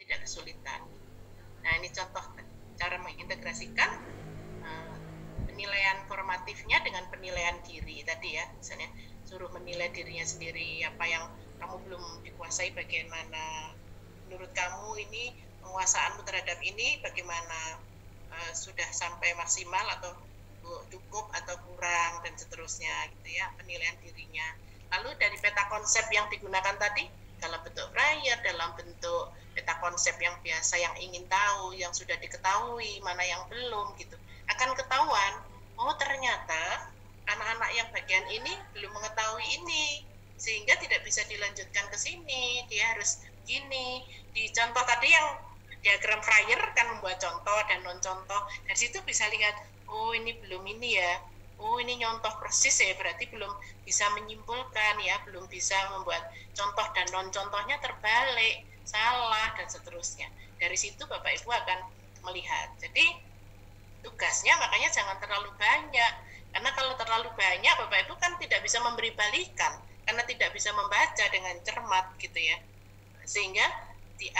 tidak kesulitan. Nah, ini contoh cara mengintegrasikan penilaian formatifnya dengan penilaian diri tadi ya, misalnya suruh menilai dirinya sendiri, apa yang kamu belum dikuasai bagian mana, menurut kamu ini penguasaanmu terhadap ini bagaimana, sudah sampai maksimal atau cukup atau kurang dan seterusnya gitu ya, penilaian dirinya. Lalu dari peta konsep yang digunakan tadi dalam bentuk flyer, dalam bentuk peta konsep yang biasa, yang ingin tahu, yang sudah diketahui, mana yang belum gitu, akan ketahuan, oh ternyata anak-anak yang bagian ini belum mengetahui ini, sehingga tidak bisa dilanjutkan ke sini, dia harus gini. Di contoh tadi yang diagram flyer kan membuat contoh dan non contoh, dari situ bisa lihat, oh ini belum ini ya, oh ini nyontoh persis ya, berarti belum bisa menyimpulkan ya, belum bisa membuat contoh dan non contohnya terbalik, salah dan seterusnya. Dari situ Bapak Ibu akan melihat. Jadi tugasnya makanya jangan terlalu banyak, karena kalau terlalu banyak Bapak Ibu kan tidak bisa memberi balikan, karena tidak bisa membaca dengan cermat gitu ya, sehingga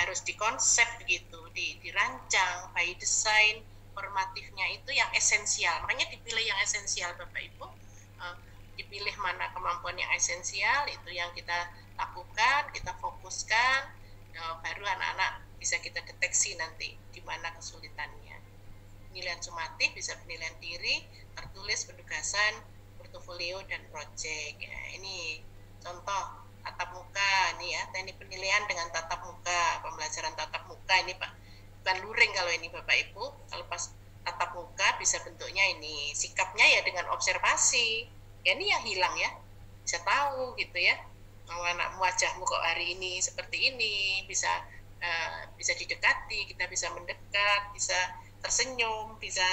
harus dikonsep gitu, dirancang by design formatifnya itu yang esensial, makanya dipilih yang esensial Bapak Ibu, dipilih mana kemampuan yang esensial, itu yang kita lakukan, kita fokuskan, baru anak-anak bisa kita deteksi nanti di mana kesulitannya. Penilaian sumatif bisa penilaian diri, tertulis, penugasan, portofolio, dan proyek. Ya, ini contoh tatap muka nih ya, teknik penilaian dengan tatap muka, pembelajaran tatap muka ini Pak, bukan luring kalau ini Bapak Ibu. Kalau pas tatap muka bisa bentuknya ini, sikapnya ya dengan observasi. Ya ini yang hilang ya, bisa tahu gitu ya. Anak wajahmu kok hari ini seperti ini, bisa didekati, kita bisa mendekat, bisa tersenyum, bisa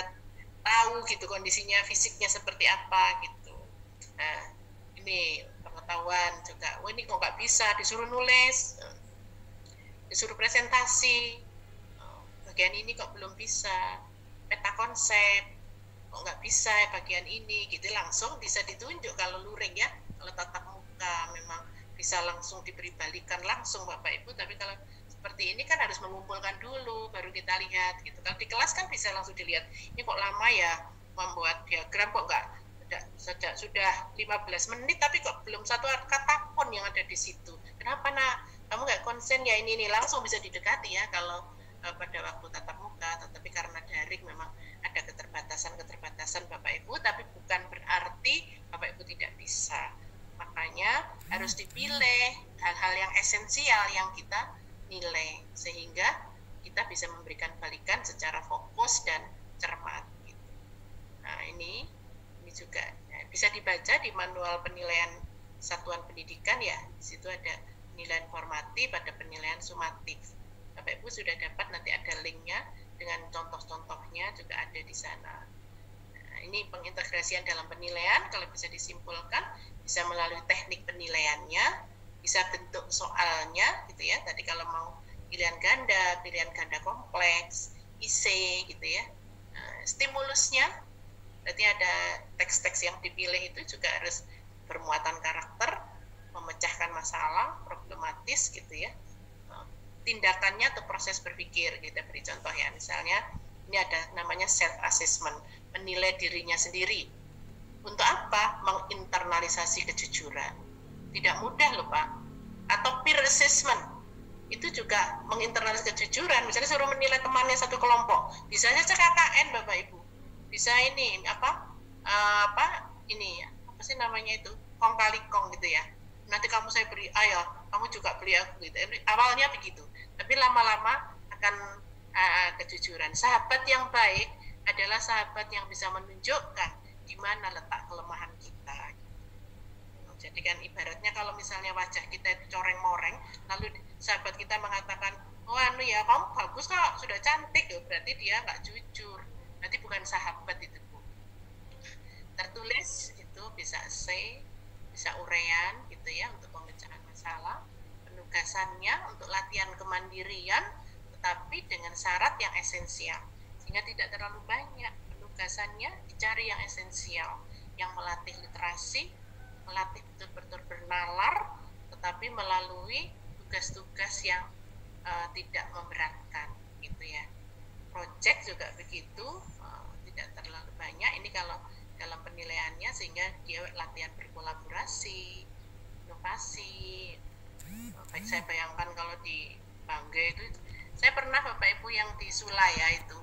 tahu gitu kondisinya fisiknya seperti apa gitu. Nah, ini pengetahuan juga. Oh ini kok nggak bisa, disuruh nulis, disuruh presentasi, bagian ini kok belum bisa, peta konsep, kok nggak bisa bagian ini gitu, langsung bisa ditunjuk kalau luring ya. Kalau tatap muka memang bisa langsung diberi balikan langsung Bapak Ibu, tapi kalau seperti ini kan harus mengumpulkan dulu baru kita lihat gitu. Kalau di kelas kan bisa langsung dilihat, ini kok lama ya membuat diagram, kok nggak sudah 15 menit tapi kok belum satu kata pun yang ada di situ, kenapa nak kamu nggak konsen ya, ini langsung bisa didekati ya kalau pada waktu tatap muka. Tetapi karena daring memang ada keterbatasan Bapak Ibu, tapi bukan berarti Bapak Ibu tidak bisa, makanya harus dipilih hal-hal yang esensial yang kita nilai sehingga kita bisa memberikan balikan secara fokus dan cermat gitu. Nah ini juga bisa dibaca di manual penilaian satuan pendidikan ya, di situ ada penilaian formatif, ada penilaian sumatif. Bapak Ibu sudah dapat, nanti ada linknya dengan contoh-contohnya juga ada di sana. Nah, ini pengintegrasian dalam penilaian, kalau bisa disimpulkan bisa melalui teknik penilaiannya, bisa bentuk soalnya gitu ya, tadi kalau mau pilihan ganda kompleks, IC gitu ya. Nah, stimulusnya berarti ada teks-teks yang dipilih itu juga harus bermuatan karakter, memecahkan masalah, problematis gitu ya. Tindakannya atau proses berpikir, kita beri contoh ya, misalnya ini ada namanya self assessment, menilai dirinya sendiri. Untuk apa? Menginternalisasi kejujuran. Tidak mudah loh Pak. Atau peer assessment, itu juga menginternalisasi kejujuran. Misalnya suruh menilai temannya satu kelompok, bisa saja KKN Bapak Ibu, bisa ini apa sih namanya itu, kong kali kong gitu ya, nanti kamu saya beri, ayo kamu juga beli aku gitu. Awalnya begitu, tapi lama-lama akan kejujuran. Sahabat yang baik adalah sahabat yang bisa menunjukkan di mana letak kelemahan kita. Jadi kan ibaratnya kalau misalnya wajah kita itu coreng-moreng, lalu sahabat kita mengatakan, oh anu ya kamu bagus kok, sudah cantik, berarti dia nggak jujur, nanti bukan sahabat itu Bu. Tertulis itu bisa essay, bisa uraian gitu ya untuk pemecahan masalah. Penugasannya untuk latihan kemandirian, tetapi dengan syarat yang esensial, sehingga tidak terlalu banyak. Penugasannya dicari yang esensial, yang melatih literasi, melatih betul-betul bernalar, tetapi melalui tugas-tugas yang tidak memberatkan gitu ya. Project juga begitu, tidak terlalu banyak. Ini kalau dalam penilaiannya, sehingga dia latihan berkolaborasi, inovasi. Baik, saya bayangkan kalau di Bangga itu, saya pernah Bapak Ibu yang di Sulaya itu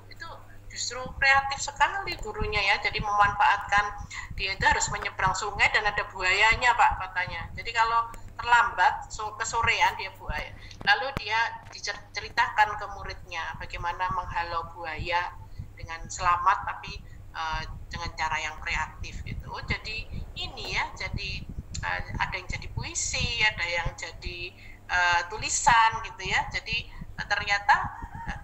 justru kreatif sekali gurunya ya. Jadi memanfaatkan, dia itu harus menyeberang sungai dan ada buayanya Pak katanya. Jadi kalau terlambat kesorean dia buaya, lalu dia diceritakan ke muridnya bagaimana menghalau buaya dengan selamat, tapi dengan cara yang kreatif gitu. Jadi ini ya, jadi ada yang jadi puisi, ada yang jadi tulisan gitu ya. Jadi ternyata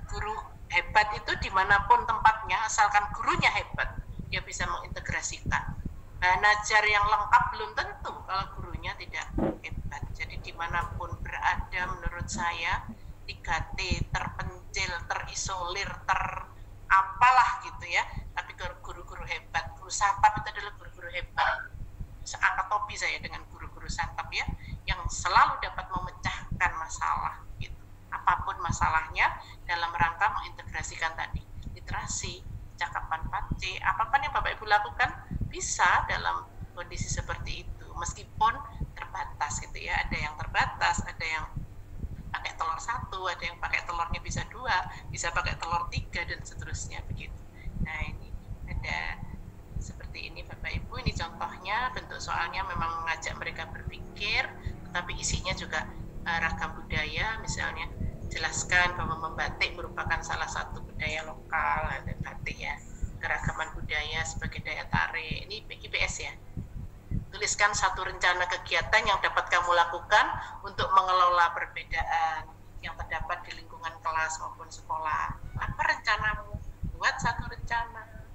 guru hebat itu dimanapun tempatnya, asalkan gurunya hebat, dia bisa mengintegrasikan. Bahan ajar yang lengkap belum tentu kalau gurunya tidak hebat. Jadi dimanapun berada, menurut saya 3T, terpencil, terisolir, apalah gitu ya. Tapi guru-guru hebat, guru santap itu adalah guru-guru hebat. Seangkat topi saya dengan guru-guru santap ya, yang selalu dapat memecahkan masalah gitu. Apapun masalahnya, dalam rangka mengintegrasikan tadi literasi, cakapan 4C, apapun yang Bapak Ibu lakukan bisa dalam kondisi seperti itu, meskipun terbatas gitu ya. Ada yang terbatas, ada yang pakai telur 1, ada yang pakai telurnya bisa 2, bisa pakai telur 3 dan seterusnya begitu. Nah ini ada seperti ini Bapak Ibu, ini contohnya. Bentuk soalnya memang mengajak mereka berpikir, tetapi isinya juga ragam budaya. Misalnya jelaskan bahwa membatik merupakan salah satu budaya lokal, ada batik ya, keragaman budaya sebagai daya tarik. Ini IPS ya. Tuliskan satu rencana kegiatan yang dapat kamu lakukan untuk mengelola perbedaan yang terdapat di lingkungan kelas maupun sekolah. Apa rencanamu? Buat satu rencana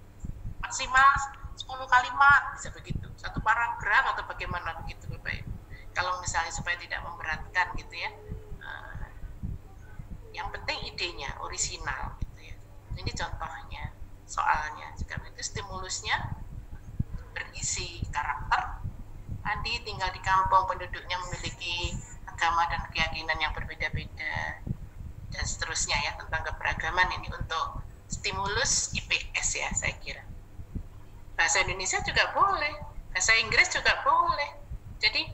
maksimal 10 kalimat, bisa begitu, satu paragraf atau bagaimana begitu Bapak Ibu. Kalau misalnya supaya tidak memberatkan gitu ya, yang penting idenya orisinal gitu ya. Ini contohnya, soalnya juga itu stimulusnya berisi karakter. Andi tinggal di kampung, penduduknya memiliki agama dan keyakinan yang berbeda-beda dan seterusnya ya, tentang keberagaman. Ini untuk stimulus IPS ya, saya kira. Bahasa Indonesia juga boleh, bahasa Inggris juga boleh. Jadi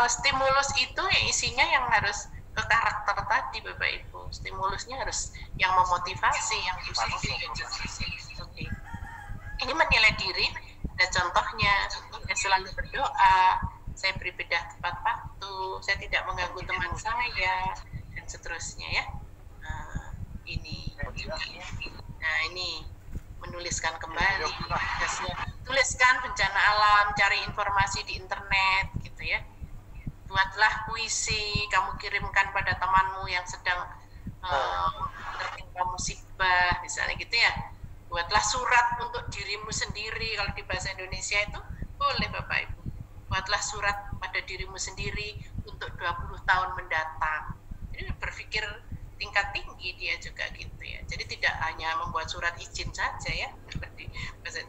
stimulus itu ya isinya yang harus ke karakter tadi Bapak Ibu. Stimulusnya harus yang memotivasi, yang positif. Oke. Ini menilai diri, ada contohnya. Saya selalu berdoa, saya beribadah tepat waktu, saya tidak mengganggu teman saya, dan seterusnya ya. Ini juga. Nah ini menuliskan kembali, tuliskan bencana alam, cari informasi di internet gitu ya. Buatlah puisi, kamu kirimkan pada temanmu yang sedang tertimpa musibah misalnya gitu ya. Buatlah surat untuk dirimu sendiri, kalau di bahasa Indonesia itu boleh Bapak Ibu. Buatlah surat pada dirimu sendiri untuk 20 tahun mendatang. Jadi berpikir tingkat tinggi dia juga gitu ya. Jadi tidak hanya membuat surat izin saja ya, seperti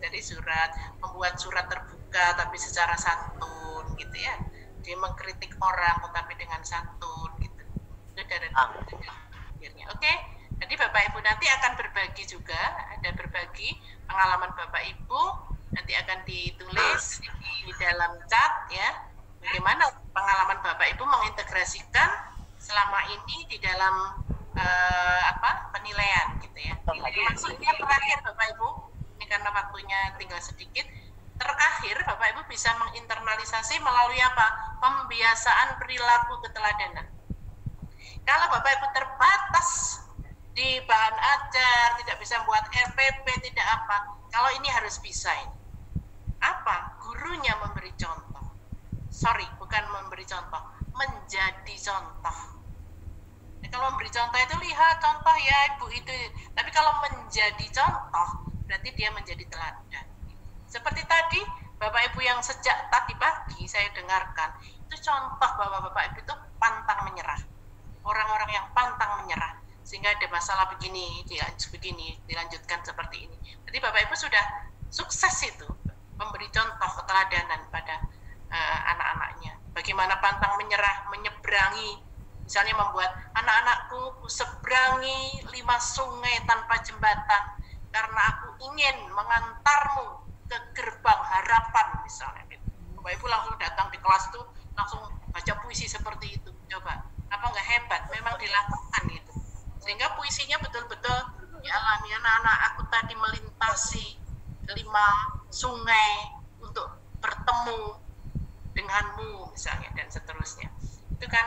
dari surat, membuat surat terbuka tapi secara santun gitu ya. Dia mengkritik orang tetapi dengan santun gitu. Itu dari akhirnya. Oke. Jadi Bapak Ibu nanti akan berbagi juga, ada berbagi pengalaman Bapak Ibu, nanti akan ditulis di dalam chat ya. Bagaimana pengalaman Bapak Ibu mengintegrasikan selama ini di dalam penilaian gitu ya. Maksudnya terakhir Bapak Ibu, ini karena waktunya tinggal sedikit, terakhir Bapak Ibu bisa menginternalisasi melalui apa? Pembiasaan perilaku keteladanan. Kalau Bapak Ibu terbatas di bahan ajar, tidak bisa buat RPP, tidak apa, kalau ini harus bisa ini. Apa? Gurunya memberi contoh. Sorry, bukan memberi contoh, menjadi contoh. Kalau memberi contoh itu lihat contoh ya Ibu itu, tapi kalau menjadi contoh berarti dia menjadi teladan. Seperti tadi Bapak Ibu yang sejak tadi pagi saya dengarkan, itu contoh bahwa Bapak Ibu itu pantang menyerah. Orang-orang yang pantang menyerah, sehingga ada masalah begini, dilanjutkan seperti ini. Jadi Bapak Ibu sudah sukses itu memberi contoh keteladanan pada anak-anaknya. Bagaimana pantang menyerah, menyeberangi Misalnya membuat anak-anakku seberangi 5 sungai tanpa jembatan karena aku ingin mengantarmu ke gerbang harapan misalnya. Bapak Ibu langsung datang di kelas tuh langsung baca puisi seperti itu. Coba, apa nggak hebat? Memang dilakukan itu. Sehingga puisinya betul-betul dialami. Anak-anak aku tadi melintasi 5 sungai untuk bertemu denganmu misalnya dan seterusnya. Itu kan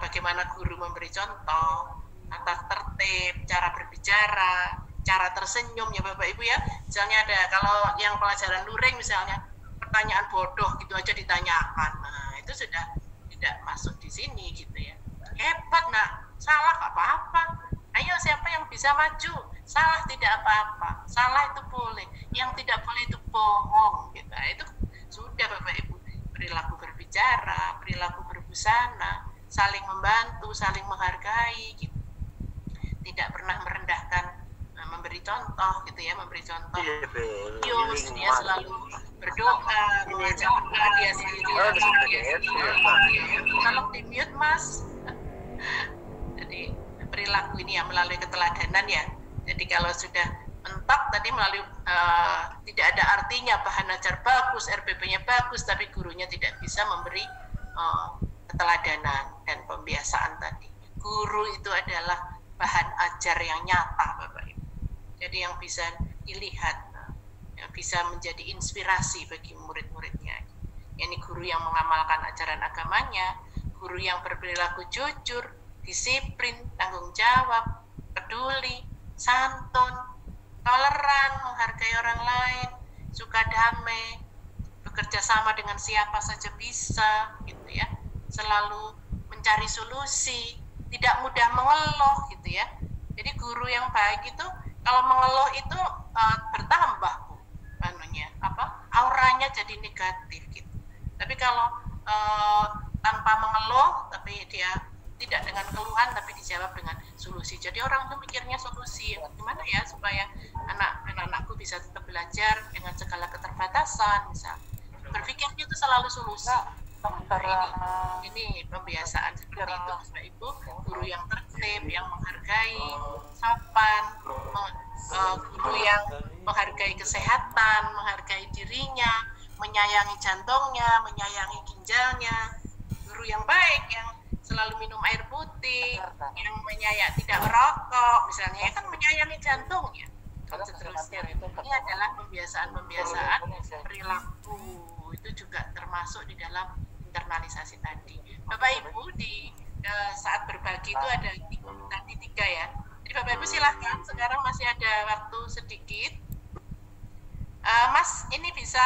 bagaimana guru memberi contoh, tata tertib, cara berbicara, cara tersenyum ya Bapak Ibu ya. Misalnya ada kalau yang pelajaran luring misalnya pertanyaan bodoh gitu aja ditanyakan. Nah, itu sudah tidak masuk di sini gitu ya. Hebat nak, salah apa-apa. Ayo siapa yang bisa maju? Salah tidak apa-apa. Salah itu boleh. Yang tidak boleh itu bohong gitu. Nah, itu sudah Bapak Ibu. Perilaku berbicara, perilaku berbusana, saling membantu, saling menghargai gitu. Tidak pernah merendahkan, memberi contoh gitu ya, memberi contoh. Yus, dia selalu berdoa, mengajak dia sendiri. Tolong di mute Mas. Jadi perilaku ini ya melalui keteladanan ya. Jadi kalau sudah mentok tadi melalui tidak ada artinya bahan ajar bagus, RPP-nya bagus, tapi gurunya tidak bisa memberi keteladanan dan pembiasaan tadi. Guru itu adalah bahan ajar yang nyata Bapak Ibu. Jadi yang bisa dilihat, yang bisa menjadi inspirasi bagi murid-muridnya. Ini guru yang mengamalkan ajaran agamanya, guru yang berperilaku jujur, disiplin, tanggung jawab, peduli, santun, toleran, menghargai orang lain, suka damai, bekerja sama dengan siapa saja bisa, gitu ya. Selalu mencari solusi, tidak mudah mengeluh, gitu ya. Jadi guru yang baik itu kalau mengeluh itu bertambah Bu, auranya jadi negatif gitu. Tapi kalau tanpa mengeluh, tapi dia tidak dengan keluhan, tapi dijawab dengan solusi. Jadi orang itu mikirnya solusi, gimana ya supaya anak-anakku bisa tetap belajar dengan segala keterbatasan, misal. Berpikirnya itu selalu solusi. Ini pembiasaan seperti itu, Bapak Ibu. Guru yang tertib, yang menghargai, sopan, guru yang menghargai kesehatan, menghargai dirinya, menyayangi jantungnya, menyayangi ginjalnya. Guru yang baik, yang selalu minum air putih, yang tidak merokok, misalnya, ya kan menyayangi jantungnya. Dan seterusnya. Ini adalah pembiasaan-pembiasaan perilaku. Itu juga termasuk di dalam internalisasi tadi. Bapak Ibu di saat berbagi itu ada tadi 3 ya. Jadi Bapak Ibu silahkan, sekarang masih ada waktu sedikit. Mas, ini bisa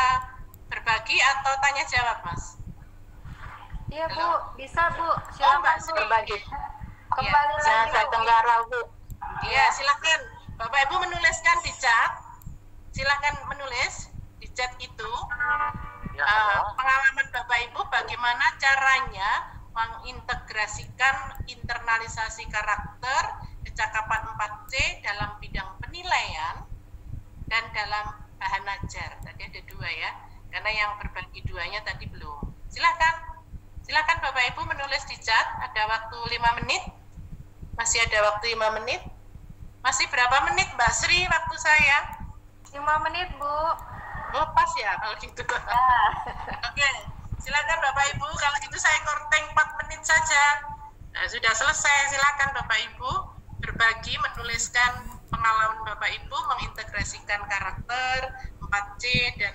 berbagi atau tanya jawab Mas? Iya Bu, bisa Bu, silakan Bu. Berbagi. Kembali lagi Saya Tenggara Bu. Iya, silakan. Bapak Ibu menuliskan di chat. Silakan menulis di chat itu. Pengalaman Bapak Ibu bagaimana caranya mengintegrasikan internalisasi karakter kecakapan 4C dalam bidang penilaian dan dalam bahan ajar. Tadi ada 2 ya, karena yang berbagi 2-nya tadi belum. Silakan Bapak Ibu menulis di chat. Ada waktu 5 menit. Masih ada waktu 5 menit. Masih berapa menit Mbak Sri waktu saya? 5 menit Bu. Oh pas ya kalau gitu. Oke, silakan Bapak Ibu. Kalau gitu saya korting 4 menit saja. Nah, sudah selesai. Silakan Bapak Ibu berbagi, menuliskan pengalaman Bapak Ibu mengintegrasikan karakter 4C dan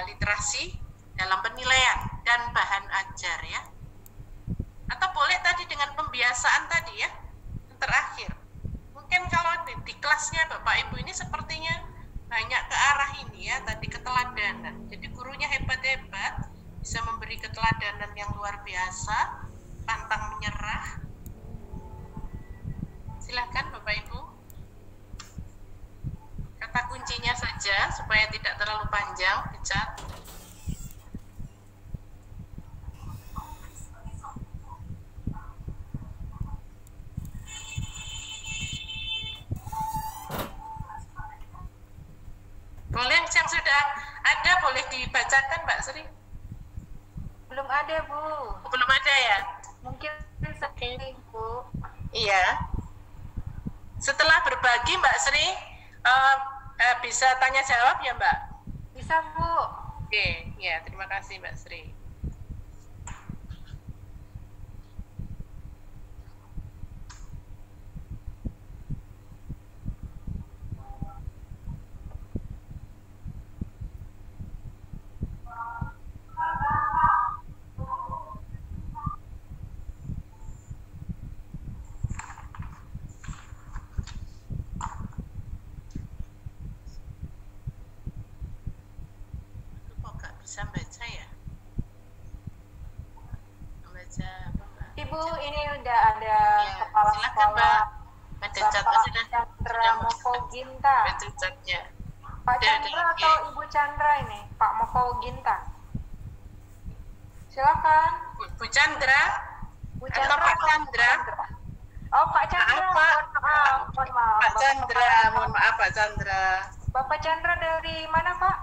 literasi dalam penilaian dan bahan ajar ya. Atau boleh tadi dengan pembiasaan tadi ya. Yang terakhir. Mungkin kalau di kelasnya Bapak Ibu ini sepertinya banyak ke arah ini ya, tadi keteladanan. Jadi gurunya hebat-hebat, bisa memberi keteladanan yang luar biasa, pantang menyerah. Silahkan Bapak Ibu. Kata kuncinya saja supaya tidak terlalu panjang di chat. Boleh yang sudah ada boleh dibacakan Mbak Sri? Belum ada Bu. Belum ada ya? Mungkin Ibu. Iya. Setelah berbagi Mbak Sri, bisa tanya jawab ya Mbak? Bisa Bu. Oke, ya terima kasih Mbak Sri. Bisa baca ya? Baca apa Mbak? Ibu ini udah ada Ya, kepala silakan sekolah Mbak. Mencecat Bapak sudah. Chandra Moko Ginta. Mencecatnya. Pak Udah, Chandra oke. atau Ibu Chandra ini? Pak Moko Ginta. Silakan. Bu Chandra Bu atau Chandra Pak atau Chandra? Oh Pak Chandra. Maaf, Pak. Mohon maaf. Pak Bapak- Chandra, mohon maaf Pak Chandra. Bapak Chandra dari mana Pak?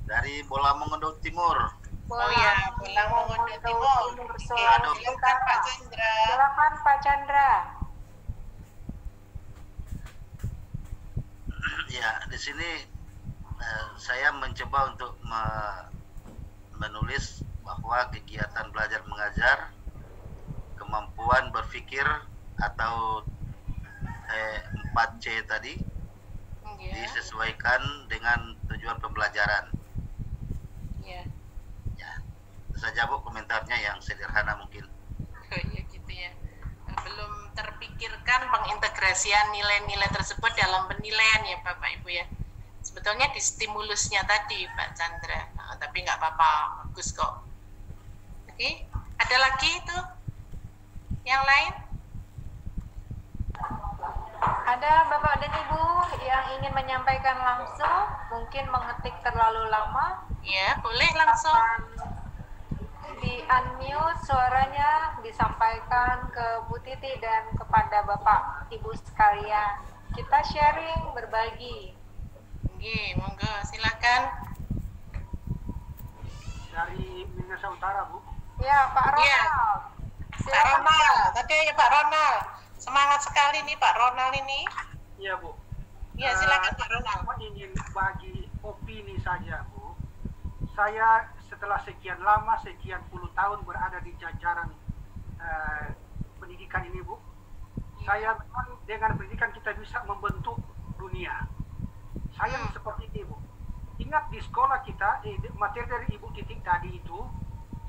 Dari Bolamongondo Timur. Oh ya, Bolang Mongondo Timur. Oke, Sulawesi silakan Pak Utara. Chandra. Silakan Pak Chandra. Ya, di sini saya mencoba untuk menulis bahwa kegiatan belajar mengajar, kemampuan berpikir atau 4C tadi Ya, disesuaikan dengan tujuan pembelajaran. ya. Ya, itu saja Bu komentarnya yang sederhana mungkin. Oh iya gitu ya. Belum terpikirkan pengintegrasian nilai-nilai tersebut dalam penilaian ya Bapak Ibu ya. Sebetulnya di stimulusnya tadi Pak Chandra, tapi nggak apa-apa, bagus kok. Oke, ada lagi itu yang lain? Ada Bapak dan Ibu yang ingin menyampaikan langsung, mungkin mengetik terlalu lama, Ya, boleh langsung. di unmute suaranya disampaikan ke Bu Titi dan kepada Bapak Ibu sekalian. Kita sharing, berbagi. Oke, monggo silakan. Dari Minahasa Utara, Bu. Ya, Pak Ronald. Iya. Pak Silakan. Ronald, tadi ya Pak Ronald. Semangat sekali nih Pak Ronald ini. Iya, Bu. Ya, silakan Pak Ronald. Saya ingin bagi opini saja, Bu. Saya setelah sekian lama, sekian puluh tahun berada di jajaran pendidikan ini, Bu. Saya memang dengan pendidikan kita bisa membentuk dunia. Saya seperti ini, Bu. Ingat di sekolah kita, materi dari Ibu Titik tadi itu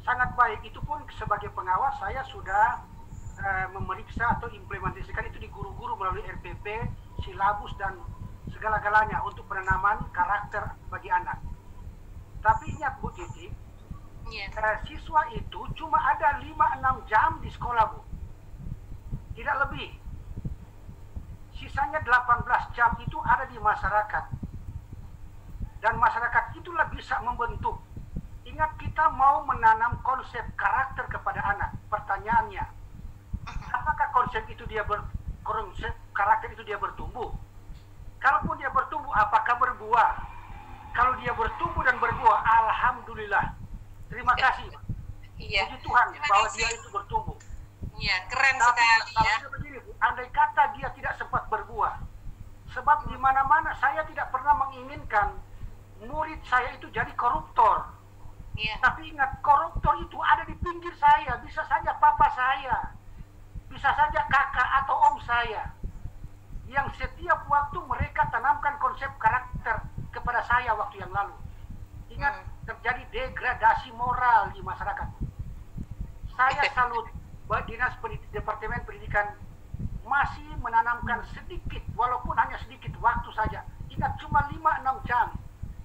sangat baik. Itu pun sebagai pengawas saya sudah memeriksa atau implementasikan itu di guru-guru melalui RPP, silabus dan segala-galanya untuk penanaman karakter bagi anak. Tapi ingat Bu Titi, Iya. siswa itu cuma ada 5-6 jam di sekolah, Bu. Tidak lebih. Sisanya 18 jam itu ada di masyarakat. Dan masyarakat itulah bisa membentuk. Ingat kita mau menanam konsep karakter kepada anak. Pertanyaannya, apakah konsep karakter itu dia bertumbuh? Kalaupun dia bertumbuh, apakah berbuah? Kalau dia bertumbuh dan berbuah, alhamdulillah. Terima kasih. Iya. Puji Tuhan Terima bahwa kasih. dia itu bertumbuh. Iya, keren Tapi sekali ya. kalau begini, Bu, andai kata dia tidak sempat berbuah, sebab di mana-mana saya tidak pernah menginginkan murid saya itu jadi koruptor. Iya. Tapi ingat, koruptor itu ada di pinggir saya, bisa saja papa saya, bisa saja kakak atau om saya, yang setiap waktu mereka tanamkan konsep karakter kepada saya waktu yang lalu. Ingat, terjadi degradasi moral di masyarakat. Saya salut bahwa Departemen Pendidikan masih menanamkan sedikit, walaupun hanya sedikit waktu saja. Ingat, cuma 5-6 jam.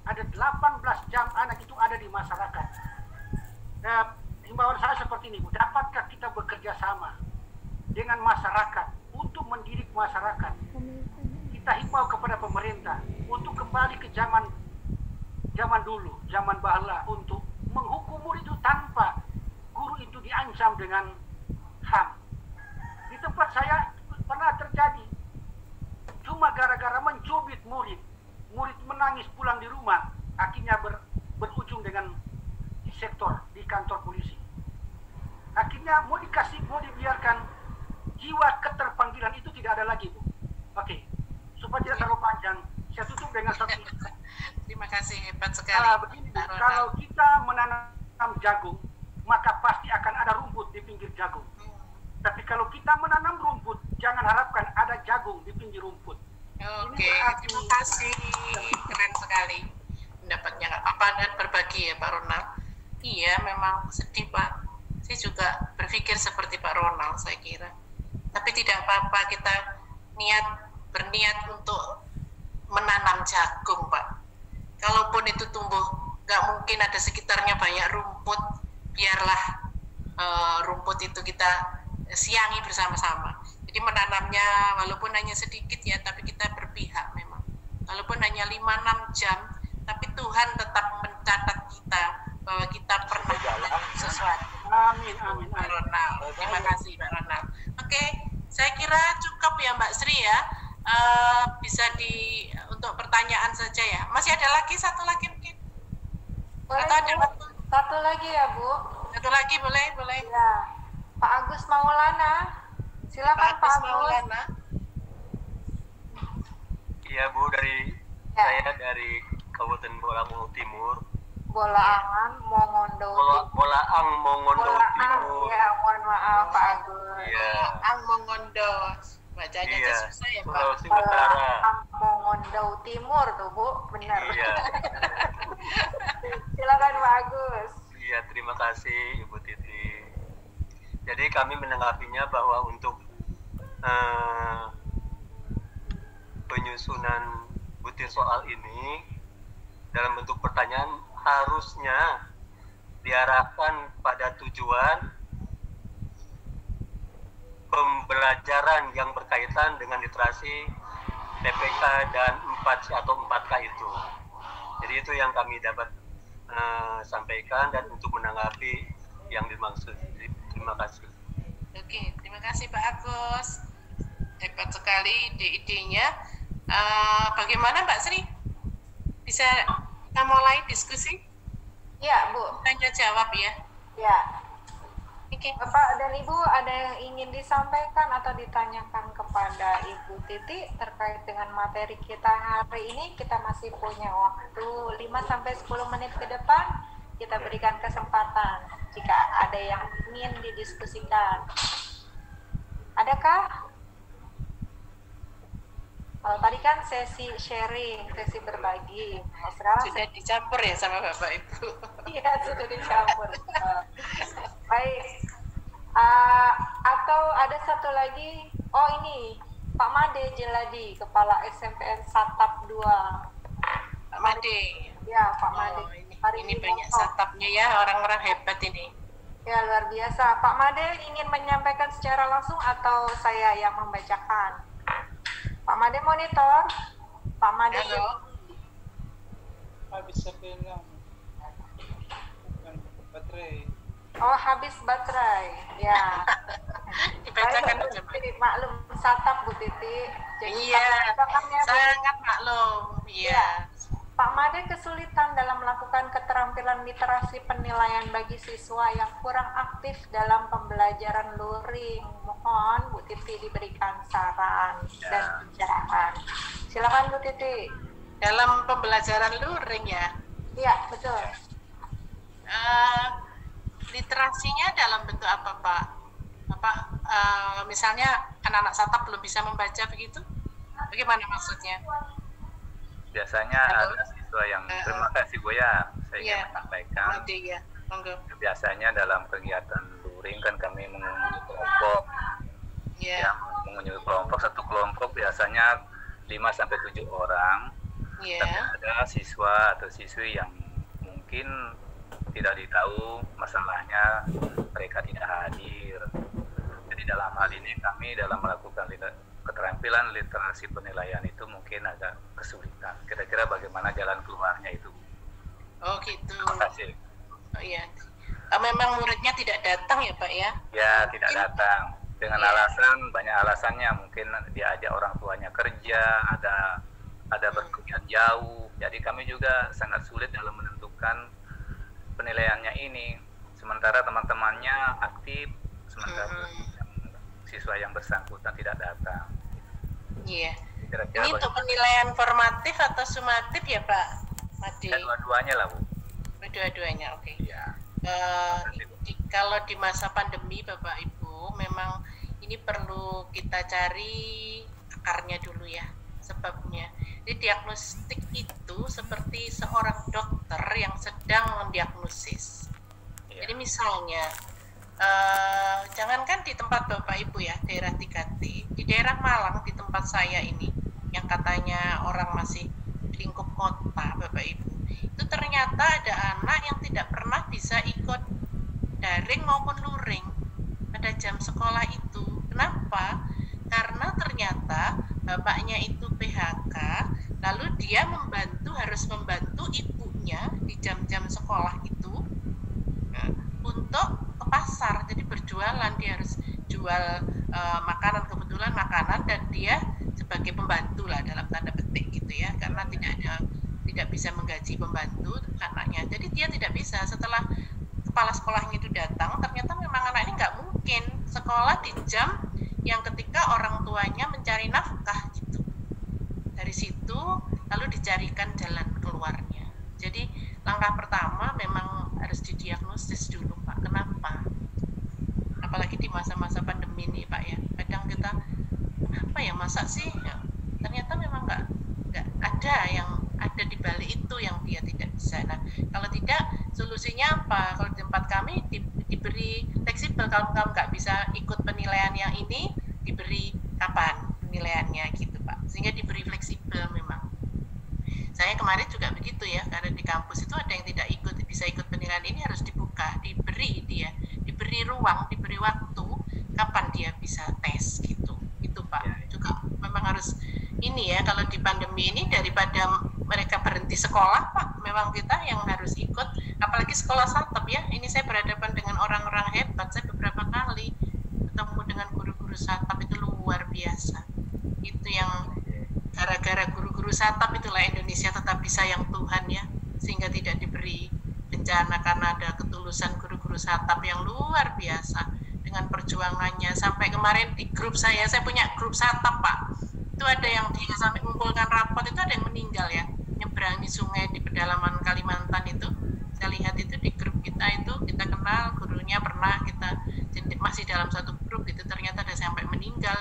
Ada 18 jam anak itu ada di masyarakat. Himbauan saya seperti ini, Bu. Dapatkah kita bekerja sama dengan masyarakat untuk mendidik masyarakat? Kita himbau kepada pemerintah untuk kembali ke zaman dulu, zaman bahla, untuk menghukum murid itu tanpa guru itu diancam dengan HAM. Di tempat saya pernah terjadi, cuma gara-gara mencubit murid menangis pulang di rumah, akhirnya berujung dengan sektor di kantor polisi. Akhirnya mau dibiarkan jiwa keterpanggilan itu tidak ada lagi, Bu. Oke, supaya tidak terlalu panjang, saya tutup dengan satu. Terima kasih, hebat sekali. Begini, Bu, kalau kita menanam jagung, maka pasti akan ada rumput di pinggir jagung. Tapi kalau kita menanam rumput, jangan harapkan ada jagung di pinggir rumput. Oke, terima kasih. Keren sekali. Pendapatnya nggak apa-apa dan berbagi ya Pak Ronald. Iya, memang sedih Pak. Saya juga berpikir seperti Pak Ronald, saya kira. Tapi tidak apa-apa, kita berniat untuk menanam jagung Pak. Kalaupun itu tumbuh, nggak mungkin ada sekitarnya banyak rumput, biarlah rumput itu kita siangi bersama-sama. Jadi menanamnya walaupun hanya sedikit ya, tapi kita berpihak memang. Walaupun hanya 5-6 jam, tapi Tuhan tetap mencatat kita bahwa kita pernah sesuatu. Amin. Pak Ronald. Terima kasih Pak Ronald. Oke, saya kira cukup ya Mbak Sri ya. Bisa untuk pertanyaan saja ya. Masih ada lagi satu lagi mungkin? Boleh, Atau ada Bu. waktu? Satu lagi ya, Bu. Satu lagi boleh. Ya. Pak Agus Maulana. Silakan Pak Agus. Maulana. Iya Bu, saya dari Kabupaten Bolaang Timur. Bolaang Mongondo. Bolaang Mongondo Timur. Ya, mohon maaf Pak Agus. Iya. Ang Mongondo. Bacanya Iya. susah ya Pak. Sulawesi Utara. Bolaang Mongondo Timur tuh Bu, benar. Iya. Silakan Pak Agus. Iya, terima kasih Ibu Titi. Jadi kami menanggapinya bahwa untuk penyusunan butir soal ini dalam bentuk pertanyaan harusnya diarahkan pada tujuan pembelajaran yang berkaitan dengan literasi TPK dan 4C atau 4K itu. Jadi itu yang kami dapat sampaikan dan untuk menanggapi yang dimaksud. Terima kasih. Oke, terima kasih Pak Agus. Hebat sekali ide-idenya. Bagaimana Mbak Sri? Bisa kita mulai diskusi? Ya, Bu. Tanya jawab ya. Ya. Oke. Bapak dan Ibu ada yang ingin disampaikan atau ditanyakan kepada Ibu Titi terkait dengan materi kita hari ini? Kita masih punya waktu 5-10 menit ke depan. Kita berikan kesempatan jika ada yang ingin didiskusikan. Adakah? Kalau tadi kan sesi sharing, sesi berbagi. Nah, sekarang Sudah dicampur ya sama Bapak Ibu. iya, sudah dicampur. Baik. Atau ada satu lagi. Oh, ini Pak Made Jeladi, Kepala SMPN Satap 2. Pak Made. Ya, Pak Oh, Made. ini banyak satapnya ya, orang-orang hebat ini. Ya, luar biasa. Pak Made ingin menyampaikan secara langsung atau saya yang membacakan? Pak Made monitor. Pak Made. Halo. Habis bilang baterai. Oh, habis baterai. Ya. Dibacakan Baik, aja, Pak. jadi maklum satap Bu Titi. Jadi Iya, bacakannya, Bu. sangat maklum. Iya. Pak Made kesulitan dalam melakukan keterampilan literasi penilaian bagi siswa yang kurang aktif dalam pembelajaran luring. Mohon Bu Titi diberikan saran dan pencerahan. Silakan Bu Titi. Dalam pembelajaran luring ya. Iya, betul. Literasinya dalam bentuk apa Pak? Misalnya anak-anak satap belum bisa membaca begitu? Bagaimana maksudnya? Biasanya Halo? ada siswa yang terima kasih Buya, saya ingin Iya. menyampaikan Mode ya, monggo. biasanya dalam kegiatan luring kan kami mengunjungi kelompok, Iya, mengunjungi kelompok, satu kelompok biasanya 5-7 orang, iya, tapi ada siswa atau siswi yang mungkin tidak ditahu masalahnya, mereka tidak hadir. Jadi dalam hal ini kami dalam melakukan keterampilan literasi penilaian itu mungkin agak kesulitan. Kira-kira bagaimana jalan keluarnya itu? oh gitu. Terima kasih. Oh iya. Memang muridnya tidak datang ya Pak ya? Ya, tidak datang. Dengan alasan, banyak alasannya. Mungkin diajak orang tuanya kerja, ada berpergian jauh. Jadi kami juga sangat sulit dalam menentukan penilaiannya ini. Sementara sementara teman-temannya aktif, sementara siswa yang bersangkutan tidak datang. Iya. Kira-kira Ini untuk penilaian formatif atau sumatif ya Pak Made? ya, dua-duanya lah Bu. Dua-duanya, oke. Iya. Kalau di masa pandemi Bapak Ibu, memang ini perlu kita cari akarnya dulu ya, sebabnya. Jadi diagnostik itu seperti seorang dokter yang sedang mendiagnosis. Iya. Jadi misalnya, jangankan di tempat Bapak Ibu ya, daerah 3T, di daerah Malang, di tempat saya ini, yang katanya orang masih lingkup kota Bapak Ibu, itu ternyata ada anak yang tidak pernah bisa ikut daring maupun luring pada jam sekolah itu. Kenapa? Karena ternyata bapaknya itu PHK, lalu dia harus membantu ibunya di jam-jam sekolah itu untuk ke pasar, jadi berjualan. Dia harus jual makanan, kebetulan makanan, dan dia sebagai pembantu lah dalam tanda petik gitu ya, karena tidak bisa menggaji pembantu anaknya. Jadi dia tidak bisa. Setelah kepala sekolahnya itu datang, ternyata memang anak ini nggak mungkin sekolah di jam yang ketika orang tuanya mencari nafkah gitu. Dari situ lalu dicarikan jalan keluarnya. Jadi langkah pertama memang harus didiagnosis dulu Pak. Kenapa? Apalagi di masa-masa pandemi ini Pak ya. Kadang kita, kenapa ya, masa sih? Ya, ternyata memang nggak ada yang ada di balik itu yang dia tidak bisa. Nah, kalau tidak, solusinya apa? Kalau di tempat kami diberi fleksibel. Kalau kamu nggak bisa ikut penilaian yang ini, diberi kapan penilaiannya gitu Pak. Sehingga diberi fleksibel memang. Saya kemarin juga begitu ya, karena di kampus itu ada yang tidak bisa ikut penilaian ini, harus dibuka, diberi ruang, diberi waktu kapan dia bisa tes gitu. Itu Pak. Juga memang harus ini ya, kalau di pandemi ini daripada mereka berhenti sekolah Pak, memang kita yang harus ikut, apalagi sekolah satap ya. Ini saya berhadapan dengan orang-orang hebat. Saya beberapa kali ketemu dengan guru-guru satap, itu luar biasa. Itu yang gara-gara guru-guru satap itulah Indonesia tetap disayang Tuhan ya, sehingga tidak diberi bencana, karena ada ketulusan guru-guru satap yang luar biasa dengan perjuangannya. Sampai kemarin di grup saya punya grup satap Pak, itu ada yang dia sampai mengumpulkan rapot, itu ada yang meninggal ya, nyeberangi sungai di pedalaman Kalimantan itu. Saya lihat itu di grup kita, itu kita kenal gurunya, pernah kita masih dalam satu grup itu, ternyata ada sampai meninggal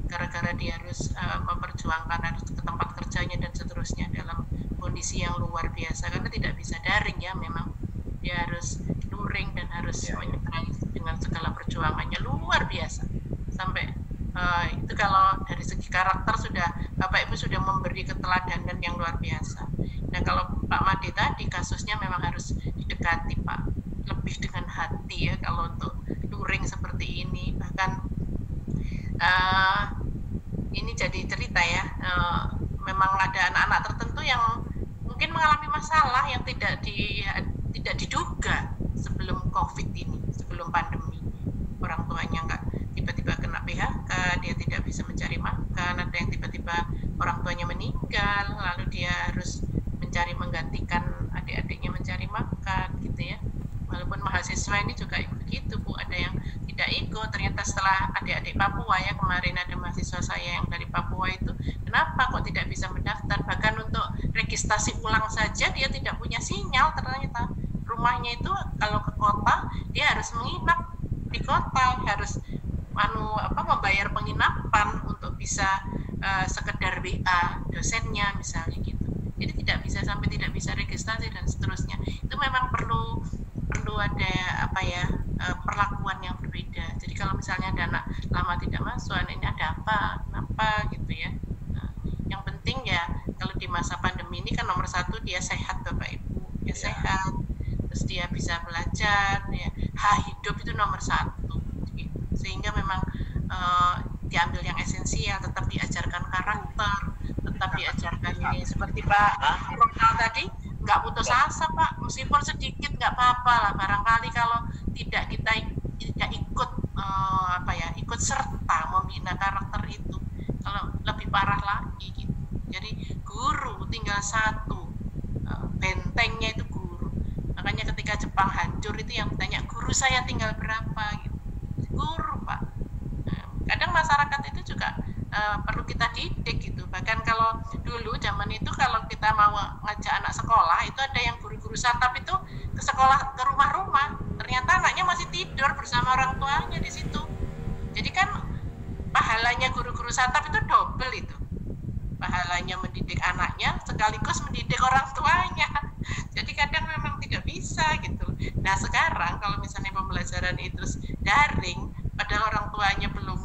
gara-gara dia harus memperjuangkan, harus ke tempat kerjanya dan seterusnya dalam kondisi yang luar biasa, karena tidak bisa daring ya, memang dia harus luring dan harus menyeberangi dengan segala perjuangannya luar biasa. Sampai itu kalau dari segi karakter sudah Bapak Ibu sudah memberi keteladanan yang luar biasa. Nah kalau Pak Made tadi kasusnya memang harus didekati Pak, lebih dengan hati ya kalau untuk luring seperti ini. Bahkan ini jadi cerita ya, memang ada anak-anak tertentu yang mungkin mengalami masalah yang tidak diduga sebelum COVID ini, sebelum pandemi. Orang tuanya nggak, tiba-tiba kena PHK, dia tidak bisa mencari makan, ada yang tiba-tiba orang tuanya meninggal, lalu dia harus menggantikan adik-adiknya mencari makan gitu ya. Walaupun mahasiswa ini juga begitu Bu, ada yang tidak ikut. Ternyata setelah adik-adik Papua ya, kemarin ada mahasiswa saya yang dari Papua itu, kenapa kok tidak bisa mendaftar, bahkan untuk registrasi ulang saja dia tidak punya sinyal. Ternyata rumahnya itu kalau ke kota dia harus menginap di kota, harus membayar penginapan untuk bisa sekedar WA dosennya misalnya gitu. Jadi tidak bisa, sampai tidak bisa registrasi dan seterusnya. Itu memang perlu ada perlakuan yang berbeda. Jadi kalau misalnya ada anak lama tidak masuk, ini ada apa, kenapa gitu ya. Nah, yang penting ya kalau di masa pandemi ini kan nomor satu dia sehat Bapak Ibu, dia sehat, terus dia bisa belajar ya. Hidup itu nomor satu gitu. Sehingga memang diambil yang esensial, tetap diajarkan karakter, tetap diajarkan ini seperti Pak Ronald tadi, nggak putus asa Pak, meskipun sedikit nggak apa-apa lah, barangkali kalau tidak kita tidak ikut ikut serta membina karakter itu, kalau lebih parah lagi gitu. Jadi guru tinggal satu, bentengnya itu guru. Makanya ketika Jepang hancur itu yang ditanya guru guru saya tinggal berapa gitu. Guru Pak. Kadang masyarakat itu juga perlu kita didik gitu. Bahkan kalau dulu zaman itu kalau kita mau ngajak anak sekolah itu ada yang guru-guru satap itu ke sekolah, ke rumah-rumah, ternyata anaknya masih tidur bersama orang tuanya di situ. Jadi kan pahalanya guru-guru satap itu double itu. Pahalanya mendidik anaknya sekaligus mendidik orang tuanya. Jadi kadang memang tidak bisa gitu. Nah sekarang kalau misalnya pembelajaran itu daring, padahal orang tuanya belum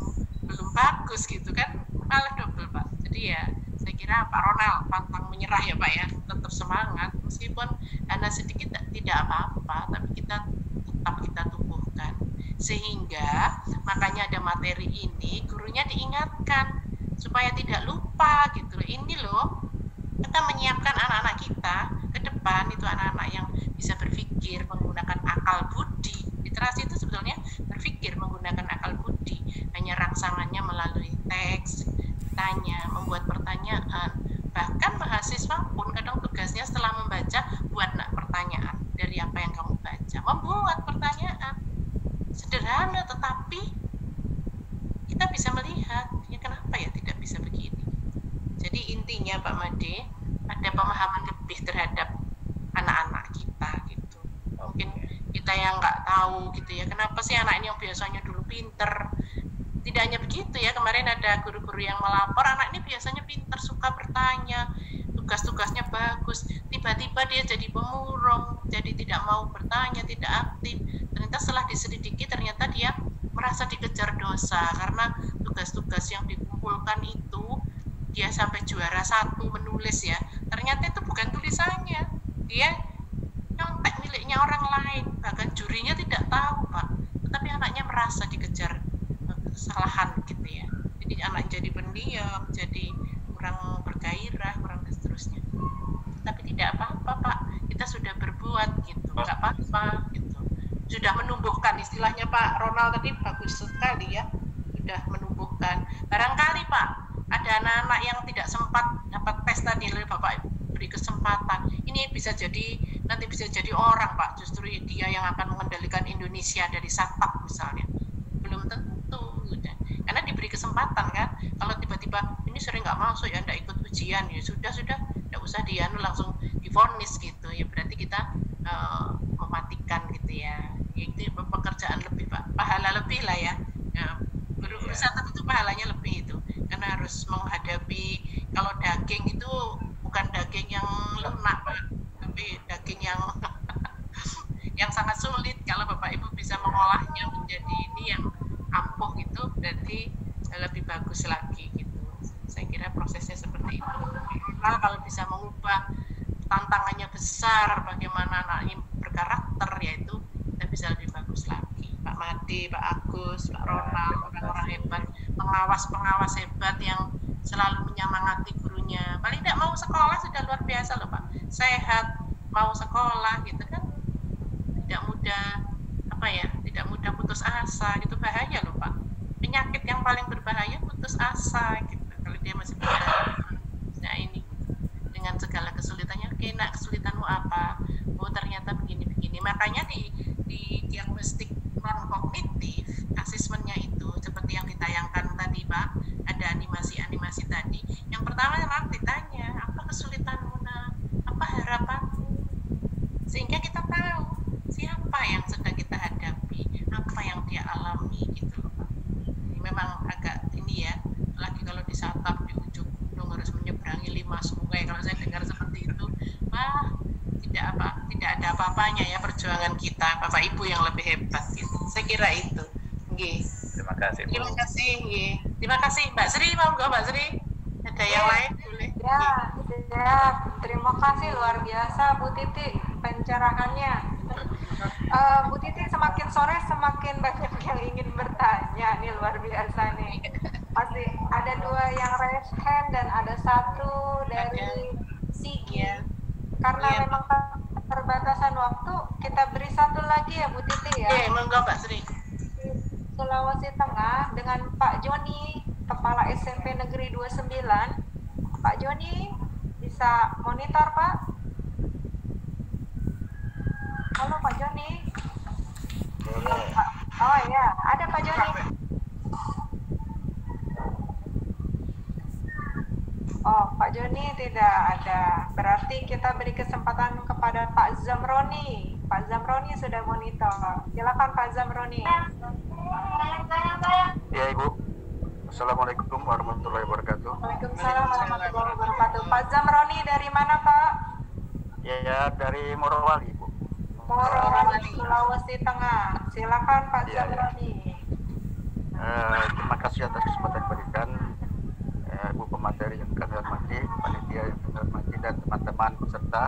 bagus gitu kan, malah double Pak. Jadi ya saya kira Pak Ronald pantang menyerah ya Pak ya, tetap semangat meskipun hanya sedikit tidak apa-apa, tapi kita tumbuhkan sehingga makanya ada materi ini, gurunya diingatkan supaya tidak lupa gitu. Ini loh kita menyiapkan anak-anak kita ke depan itu anak-anak yang bisa berpikir menggunakan akal budi. Literasi itu sebetulnya berpikir menggunakan akal budi, hanya rangsangannya melalui teks, tanya, membuat pertanyaan. Bahkan mahasiswa pun kadang tugasnya setelah membaca buat pertanyaan dari apa yang kamu baca, membuat pertanyaan sederhana tetapi kita bisa melihat ya kenapa ya tidak bisa begini. Jadi intinya Pak Made ada pemahaman lebih terhadap anak-anak kita gitu. Mungkin kita yang nggak tahu gitu ya, kenapa sih anak ini yang biasanya dulu pinter, tidak hanya begitu ya, kemarin ada guru-guru yang melapor anak ini biasanya pinter, suka bertanya, tugas-tugasnya bagus, tiba-tiba dia jadi pemurung, jadi tidak mau bertanya, tidak aktif. Ternyata setelah diselidiki ternyata dia merasa dikejar dosa karena tugas-tugas yang dikumpulkan itu dia sampai juara 1 menulis ya, ternyata itu bukan tulisannya, dia nyontek miliknya orang lain, bahkan jurinya tidak tahu Pak, tetapi anaknya merasa dikejar kesalahan gitu ya. Jadi anak jadi pendiam, jadi kurang bergairah, kurang dan seterusnya. Tapi tidak apa-apa Pak, kita sudah berbuat gitu, nggak apa-apa gitu. Sudah menumbuhkan, istilahnya Pak Ronald tadi bagus sekali ya, sudah menumbuhkan. Barangkali Pak, ada anak-anak yang tidak sempat dapat tes tadi oleh Bapak beri kesempatan. Ini bisa jadi, nanti bisa jadi orang Pak, justru dia yang akan mengendalikan Indonesia dari satap misalnya. Belum tentu. Karena diberi kesempatan kan, kalau tiba-tiba ini sering nggak masuk ya, nggak ikut ujian ya sudah nggak usah langsung divonis gitu ya, berarti kita mematikan gitu ya. Itu pekerjaan lebih Pak, pahala lebih lah ya. Guru-guru satap itu pahalanya lebih itu, karena harus menghadapi, kalau daging itu bukan daging yang lunak Pak, tapi daging yang sangat sulit. Kalau Bapak Ibu bisa mengolahnya menjadi ini yang ampuh gitu, berarti lebih bagus lagi gitu. Saya kira prosesnya seperti itu. Nah, kalau bisa mengubah, tantangannya besar, bagaimana anak ini berkarakter, yaitu kita bisa lebih bagus lagi. Pak Made, Pak Agus, Pak Ronald, orang-orang hebat, pengawas-pengawas hebat yang selalu menyemangati gurunya. Paling tidak mau sekolah sudah luar biasa loh Pak. Sehat, mau sekolah gitu kan, tidak mudah tidak mudah putus asa gitu, bahaya loh Pak. Penyakit yang paling berbahaya putus asa gitu, kalau dia masih berada. Nah ini dengan segala kesulitannya, oke nak, kesulitanmu apa? Oh ternyata begini-begini. Makanya di diagnostik non kognitif, asesmennya itu seperti yang ditayangkan tadi Pak, ada animasi tadi. Yang pertama nanti ditanya, apa kesulitanmu nak? Apa harapanmu? Sehingga kita tahu siapa yang sedang kita hadapi, apa yang dia alami gitu loh Pak. Ini memang agak ini ya, lagi kalau di Satap di ujung gunung harus menyeberangi 5 sungai, kalau saya dengar seperti itu, tidak ada apa-apanya ya perjuangan kita, Bapak Ibu yang lebih hebat gitu. Saya kira itu. Nggih. Terima kasih Bu. Terima kasih, nggih. Terima kasih Mbak Sri, monggo Mbak Sri. Ada yang lain boleh. Ya, terima kasih luar biasa Bu Titi pencerahannya. Bu Titi, semakin sore semakin banyak yang ingin bertanya, nih luar biasa nih. Pasti ada 2 yang raise hand dan ada 1 dari Sigi. Karena memang keterbatasan waktu, kita beri 1 lagi ya Bu Titi ya. Oke, monggo Mbak Sri. Sulawesi Tengah dengan Pak Joni, Kepala SMP Negeri 29. Pak Joni, bisa monitor Pak? Halo Pak Joni. Oh ya, ada Pak Joni. Oh, Pak Joni tidak ada. Berarti kita beri kesempatan kepada Pak Zamroni. Pak Zamroni sudah monitor. Silakan Pak Zamroni. Ya Ibu. Assalamualaikum warahmatullahi wabarakatuh. Waalaikumsalam warahmatullahi wabarakatuh. Pak Zamroni dari mana Pak? Ya dari Morowali Ibu. Morowali, Sulawesi Tengah. Silakan Pak Zamroni. Terima kasih atas kesempatan diberikan Ibu pemateri yang kami hormati, panitia yang kami hormati, dan teman-teman peserta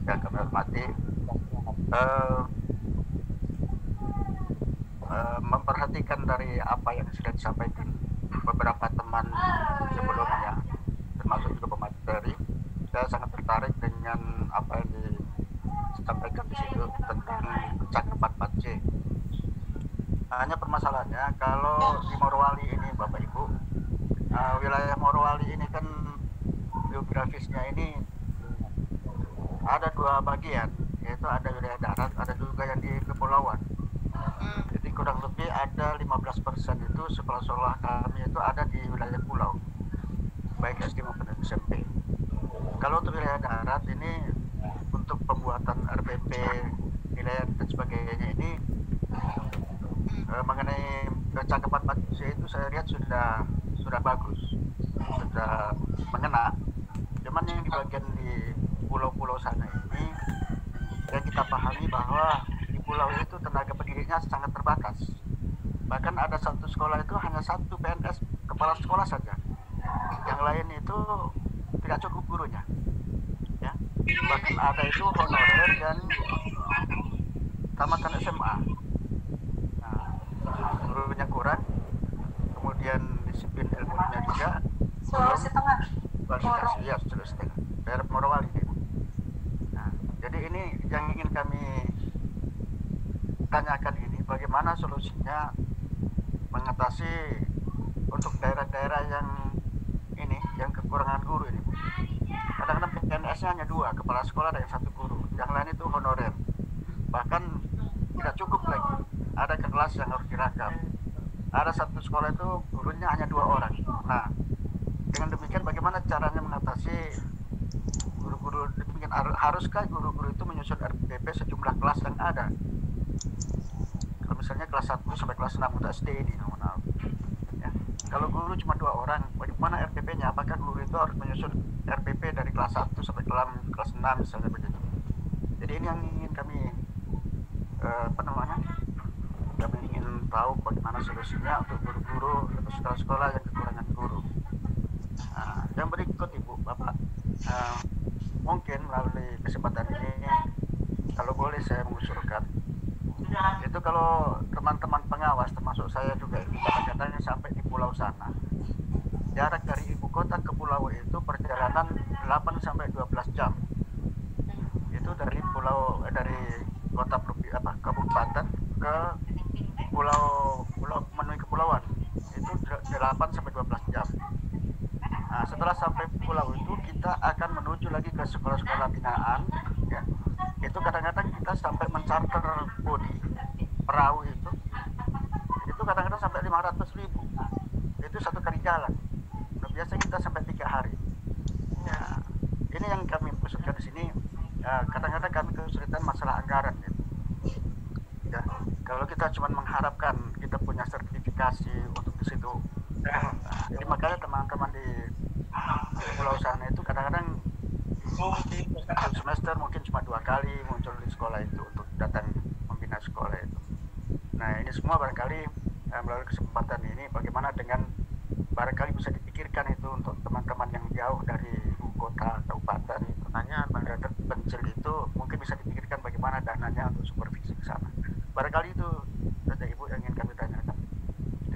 yang kami hormati. Memperhatikan dari apa yang sudah disampaikan beberapa teman sebelumnya, termasuk juga pemateri, saya sangat tertarik dengan apa yang disampaikan di situ tentang cakupan 4C. Hanya permasalahannya kalau di Morowali ini Bapak Ibu, wilayah Morowali ini kan geografisnya ini ada dua bagian, yaitu ada wilayah darat, ada juga yang di kepulauan. Jadi kurang lebih ada 15% itu sekolah-sekolah kami itu ada di wilayah pulau, baik SD maupun SMP. Kalau untuk wilayah darat ini, untuk pembuatan RPP wilayah dan sebagainya ini, mengenai kecakapan 4C itu saya lihat sudah bagus, sudah mengena. Cuman yang di bagian di pulau-pulau sana ini, yang kita pahami bahwa di pulau itu tenaga pendidiknya sangat terbatas. Bahkan ada satu sekolah itu hanya satu PNS kepala sekolah saja, yang lain itu tidak cukup gurunya, ya. Bahkan ada itu honorer dan tamatan SMA. Nah, gurunya kurang, kemudian disiplin ilmunya juga. Sulawesi Tengah. Ya, Sulawesi Tengah, daerah Morowali. Nah, jadi ini yang ingin kami tanyakan ini, bagaimana solusinya mengatasi untuk daerah-daerah yang ini, yang kekurangan guru ini. Kadang-kadang PNS-nya hanya 2, kepala sekolah dan 1 guru, yang lain itu honorer. Bahkan tidak cukup lagi, ada kelas yang harus diragam. Ada satu sekolah itu gurunya hanya 2 orang. Nah, dengan demikian bagaimana caranya mengatasi guru-guru demikian? Haruskah guru-guru itu menyusun RPP sejumlah kelas yang ada? Kalau misalnya kelas 1 sampai kelas 6 untuk SD ini, ya. Kalau guru cuma 2 orang, bagaimana RPP-nya? Apakah guru itu harus menyusun RPP dari kelas 1 sampai kelas 6 misalnya begitu? Jadi ini yang ingin kami kami ingin tahu bagaimana solusinya untuk guru-guru atau sekolah-sekolah yang kekurangan guru. Nah, yang berikut Ibu Bapak, mungkin melalui kesempatan ini, kalau boleh saya mengusulkan, itu kalau teman-teman pengawas termasuk saya juga itu kadang-kadang sampai di pulau sana, jarak dari ibu kota ke pulau itu perjalanan 8 sampai 12 jam. Itu dari kota kabupaten ke pulau menuju kepulauan itu 8 sampai 12 jam. Nah, setelah sampai pulau itu kita akan menuju lagi ke sekolah-sekolah binaan, ya. Itu kadang-kadang kita sampai mencarter bodi perahu itu kadang-kadang sampai 500.000. Itu satu kali jalan. Nah, biasa kita sampai 3 hari. Ya, ini yang kami usulkan di sini. Kadang-kadang kami kesulitan masalah anggaran. Ya, kalau kita cuma mengharapkan kita punya sertifikasi untuk di situ. Jadi makanya teman-teman di pulau sana itu kadang-kadang semester mungkin cuma 2 kali muncul di sekolah itu untuk datang membina sekolah itu. Nah, ini semua barangkali melalui kesempatan ini bagaimana dengan barangkali bisa dipikirkan itu untuk teman-teman yang jauh dari ibu kota kabupaten itu, daerah terpencil itu mungkin bisa dipikirkan bagaimana dananya untuk supervisi ke sana. Barangkali itu saja Ibu yang ingin kami tanyakan.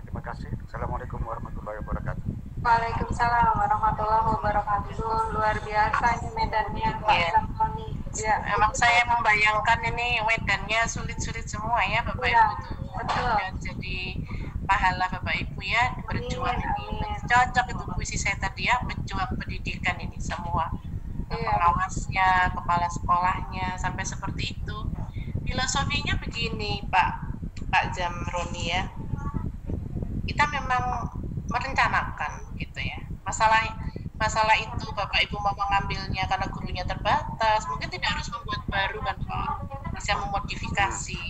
Terima kasih. Assalamualaikum warahmatullahi wabarakatuh. Waalaikumsalam warahmatullahi wabarakatuh. Luar biasa ini medannya Pak Zamroni. Ya. Emang saya membayangkan ini medannya sulit-sulit semua ya Bapak Ya, Ibu. betul. Dan jadi pahala Bapak Ibu ya berjuang ini. Cocok itu puisi saya tadi ya, berjuang pendidikan ini semua. Pengawasnya, kepala sekolahnya sampai seperti itu. Filosofinya begini Pak. Pak Jamroni ya, kita memang merencanakan gitu ya. Masalah itu Bapak Ibu mau mengambilnya karena gurunya terbatas, mungkin tidak harus membuat baru kan Pak, bisa memodifikasi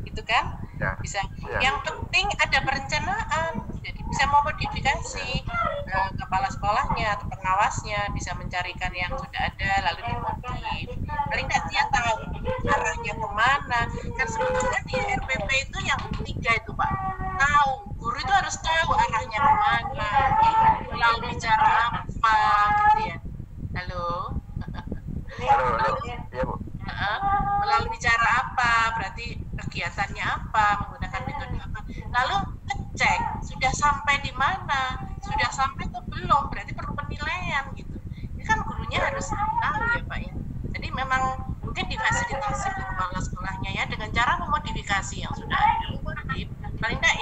gitu kan, bisa. Yang penting ada perencanaan, jadi bisa memodifikasi, kepala sekolahnya atau pengawasnya bisa mencarikan yang sudah ada lalu dimodif, paling tidak dia tahu arahnya kemana. Kan sebetulnya di RPP itu yang ketiga itu Pak, tahu, guru itu harus tahu arahnya kemana, lalu bicara apa gitu ya. Halo, iya Bu. melalui cara apa, berarti kegiatannya apa, menggunakan metode apa, lalu ngecek sudah sampai di mana, sudah sampai atau belum, berarti perlu penilaian gitu. Ini kan gurunya harus tahu ya Pak ya. Jadi memang mungkin difasilitasi kepala sekolahnya ya dengan cara memodifikasi yang sudah ada, paling enggak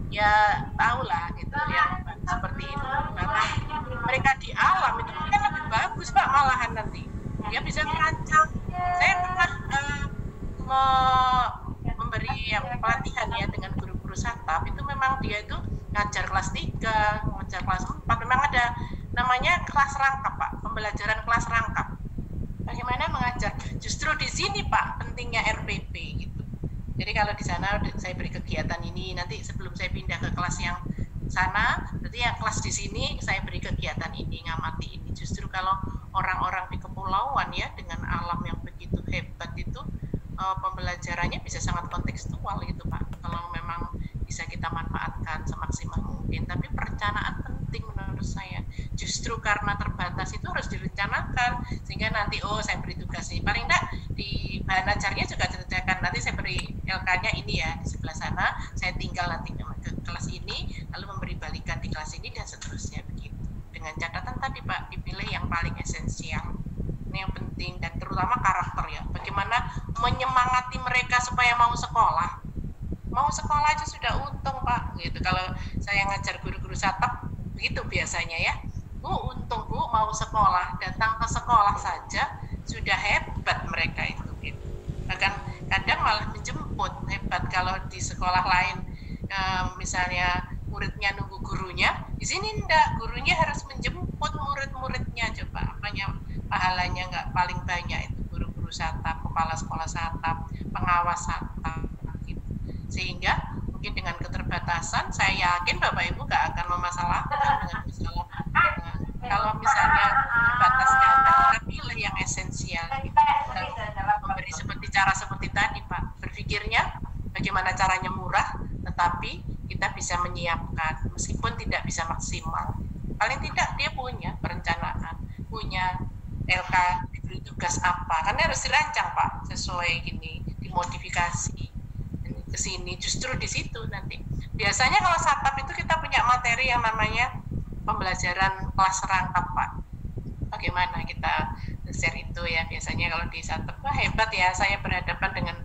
ya tahulah gitu yang seperti itu, karena mereka di alam itu mungkin lebih bagus Pak malahan nanti dia bisa merancang. Saya pernah memberi pelatihan ya dengan guru-guru satap, itu memang dia itu ngajar kelas 3, ngajar kelas 4, memang ada namanya kelas rangkap Pak, pembelajaran kelas rangkap. Bagaimana mengajar? Justru di sini Pak pentingnya RPP gitu. Jadi kalau di sana saya beri kegiatan ini, nanti sebelum saya pindah ke kelas yang sana, berarti yang kelas di sini saya beri kegiatan ini, ngamati ini. Justru kalau orang-orang di kepulauan ya dengan alam yang begitu hebat itu, pembelajarannya bisa sangat kontekstual gitu Pak, kalau memang bisa kita manfaatkan semaksimal mungkin. Tapi perencanaan penting menurut saya, justru karena terbatas itu harus direncanakan, sehingga nanti saya beri tugas ini, paling enggak di bahan ajarnya juga direncanakan, nanti saya beri LK-nya ini ya di sebelah sana, saya tinggal nanti ke kelas ini, lalu memberi balikan di kelas ini dan seterusnya begitu. Dengan catatan tadi Pak, dipilih yang paling esensial, ini yang penting, dan terutama karakter ya, bagaimana menyemangati mereka supaya mau sekolah. Mau sekolah aja sudah untung Pak gitu. Kalau saya ngajar guru-guru satap begitu biasanya ya, Bu untung Bu mau sekolah, datang ke sekolah saja sudah hebat mereka itu gitu. Bahkan kadang malah menjemput, hebat kalau di sekolah lain misalnya muridnya nunggu gurunya, di sini enggak, gurunya harus menjemput murid-muridnya. Coba apanya pahalanya nggak paling banyak itu guru-guru satap, kepala sekolah satap, pengawas satap gitu. Sehingga mungkin dengan keterbatasan saya yakin Bapak Ibu nggak akan memasalahkan dengan masalah kalau misalnya terbatas data, tapi pilih yang esensial gitu. Memberi cara seperti tadi Pak, berpikirnya bagaimana caranya murah tetapi kita bisa menyiapkan meskipun tidak bisa maksimal, paling tidak dia punya perencanaan, punya LK, diberi tugas apa, karena harus dirancang Pak sesuai gini, dimodifikasi ke sini. Justru di situ nanti biasanya kalau satap itu kita punya materi yang namanya pembelajaran kelas rangkap Pak. Bagaimana kita share itu ya, biasanya kalau di satap, wah hebat ya saya berhadapan dengan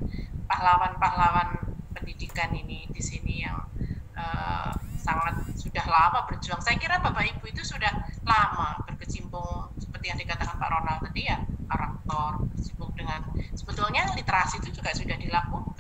pahlawan-pahlawan pendidikan ini di sini yang sangat sudah lama berjuang. Saya kira Bapak Ibu itu sudah lama berkecimpung seperti yang dikatakan Pak Ronald tadi ya, karakter, berkecimpung dengan sebetulnya literasi itu juga sudah dilakukan